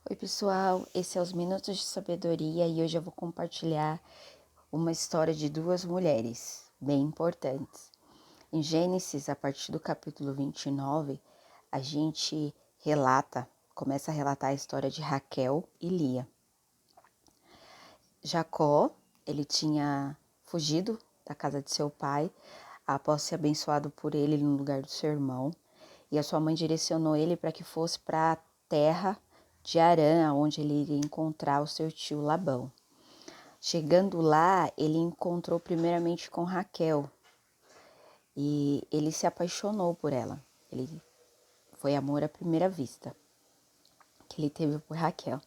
Oi, pessoal, esse é os Minutos de Sabedoria e hoje eu vou compartilhar uma história de duas mulheres bem importantes. Em Gênesis, a partir do capítulo 29, a gente começa a relatar a história de Raquel e Lia. Jacó, ele tinha fugido da casa de seu pai após ser abençoado por ele no lugar do seu irmão, e a sua mãe direcionou ele para que fosse para a terra de Harã, onde ele iria encontrar o seu tio Labão. Chegando lá, ele encontrou primeiramente com Raquel e ele se apaixonou por ela. Foi amor à primeira vista que ele teve por Raquel.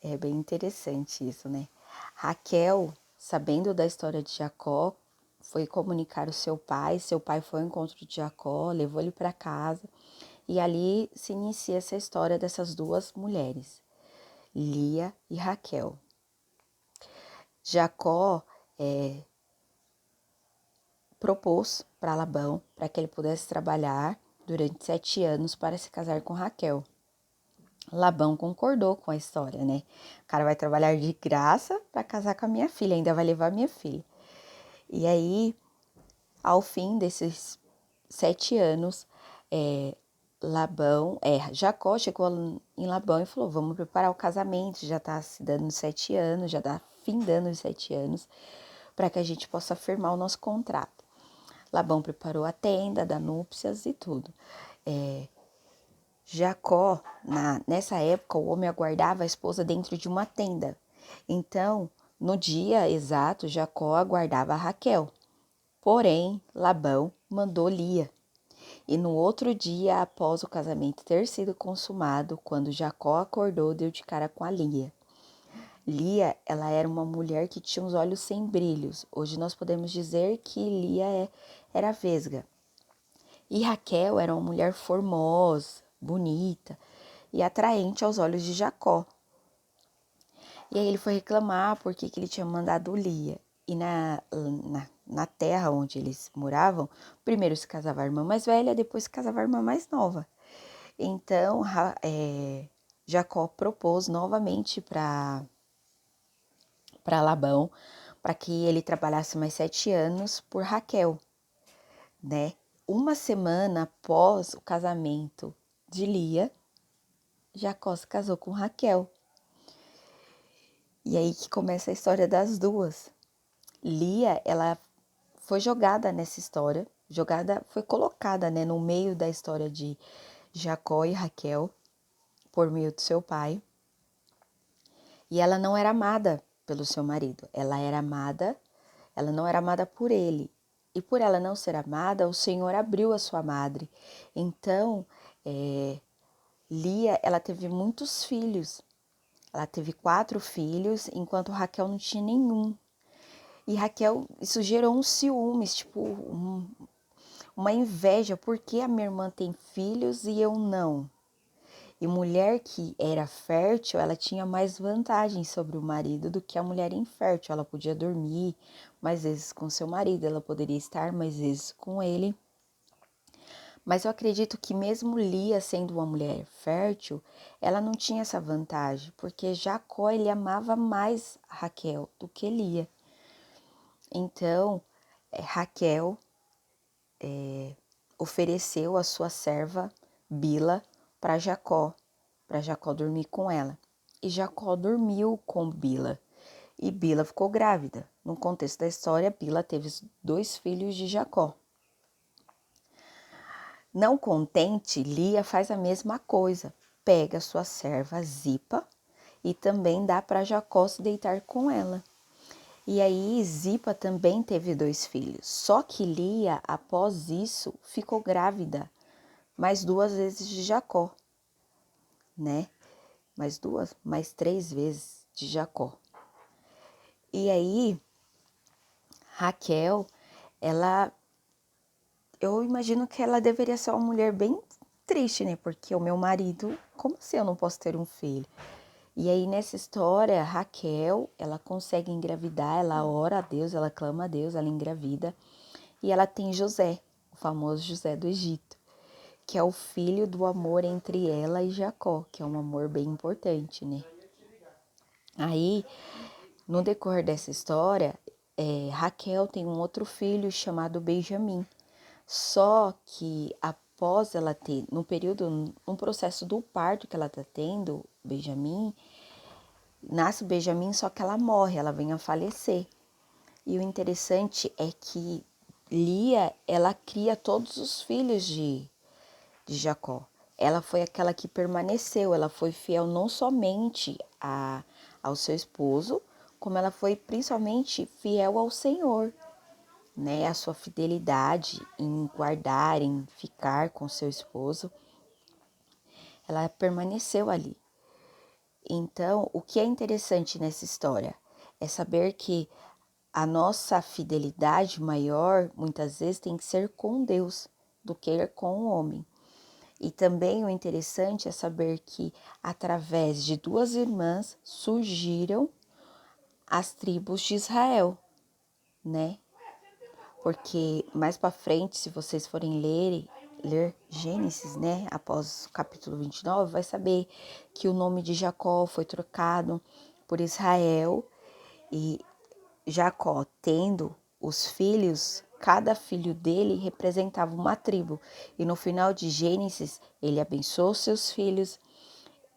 É bem interessante isso, né? Raquel, sabendo da história de Jacó, foi comunicar ao seu pai. Seu pai foi ao encontro de Jacó, levou ele para casa. E ali se inicia essa história dessas duas mulheres, Lia e Raquel. Jacó propôs para Labão para que ele pudesse trabalhar durante 7 anos para se casar com Raquel. Labão concordou com a história, né? O cara vai trabalhar de graça para casar com a minha filha, ainda vai levar a minha filha. E aí, ao fim desses 7 anos, Jacó chegou em Labão e falou: vamos preparar o casamento, já está se dando 7 anos, já está findando os 7 anos, para que a gente possa firmar o nosso contrato. Labão preparou a tenda da núpcias e tudo. Jacó, nessa época, o homem aguardava a esposa dentro de uma tenda. Então, no dia exato, Jacó aguardava a Raquel. Porém, Labão mandou Lia. E no outro dia, após o casamento ter sido consumado, quando Jacó acordou, deu de cara com a Lia. Lia, ela era uma mulher que tinha os olhos sem brilhos. Hoje nós podemos dizer que Lia era vesga. E Raquel era uma mulher formosa, bonita e atraente aos olhos de Jacó. E aí ele foi reclamar porque que ele tinha mandado Lia. E na terra onde eles moravam, primeiro se casava a irmã mais velha, depois se casava a irmã mais nova. Então, Jacó propôs novamente para Labão, para que ele trabalhasse mais 7 anos por Raquel, né? Uma semana após o casamento de Lia, Jacó se casou com Raquel. E aí que começa a história das duas. Lia, ela foi jogada nessa história, foi colocada, né, no meio da história de Jacó e Raquel, por meio do seu pai. E ela não era amada pelo seu marido, ela não era amada por ele. E por ela não ser amada, o Senhor abriu a sua madre. Então, Lia, ela teve muitos filhos. Ela teve 4 filhos, enquanto Raquel não tinha nenhum. E Raquel, isso gerou um ciúmes, tipo, uma inveja. Por que a minha irmã tem filhos e eu não? E mulher que era fértil, ela tinha mais vantagem sobre o marido do que a mulher infértil. Ela podia dormir mais vezes com seu marido, ela poderia estar mais vezes com ele. Mas eu acredito que mesmo Lia sendo uma mulher fértil, ela não tinha essa vantagem, porque Jacó, ele amava mais Raquel do que Lia. Então, Raquel ofereceu a sua serva Bila para Jacó dormir com ela. E Jacó dormiu com Bila, e Bila ficou grávida. No contexto da história, Bila teve 2 filhos de Jacó. Não contente, Lia faz a mesma coisa, pega sua serva Zipa e também dá para Jacó se deitar com ela. E aí Zipa também teve 2 filhos, só que Lia, após isso, ficou grávida mais 2 vezes de Jacó, né? Mais 3 vezes de Jacó. E aí, Raquel, eu imagino que ela deveria ser uma mulher bem triste, né? Porque o meu marido, como assim eu não posso ter um filho? E aí, nessa história, Raquel, ela consegue engravidar, ela ora a Deus, ela clama a Deus, ela engravida. E ela tem José, o famoso José do Egito, que é o filho do amor entre ela e Jacó, que é um amor bem importante, né? Aí, no decorrer dessa história, Raquel tem um outro filho chamado Benjamim. Só que após ela ter, no processo do parto que ela está tendo, Benjamim, nasce o Benjamim, só que ela morre, ela vem a falecer. E o interessante é que Lia, ela cria todos os filhos de Jacó. Ela foi aquela que permaneceu, ela foi fiel não somente ao seu esposo, como ela foi principalmente fiel ao Senhor, né? A sua fidelidade em guardar, em ficar com seu esposo, ela permaneceu ali. Então, o que é interessante nessa história é saber que a nossa fidelidade maior, muitas vezes, tem que ser com Deus do que com o homem. E também o interessante é saber que através de duas irmãs surgiram as tribos de Israel, né? Porque mais para frente, se vocês forem ler Gênesis, né, após o capítulo 29, vai saber que o nome de Jacó foi trocado por Israel e Jacó, tendo os filhos, cada filho dele representava uma tribo. E no final de Gênesis, ele abençoou seus filhos,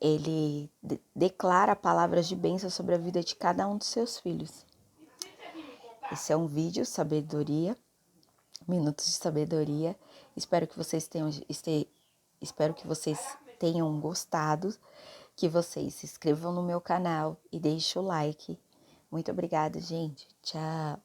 ele declara palavras de bênção sobre a vida de cada um dos seus filhos. Esse é um vídeo, sabedoria, minutos de sabedoria. Espero que vocês tenham gostado, que vocês se inscrevam no meu canal e deixem o like. Muito obrigada, gente. Tchau.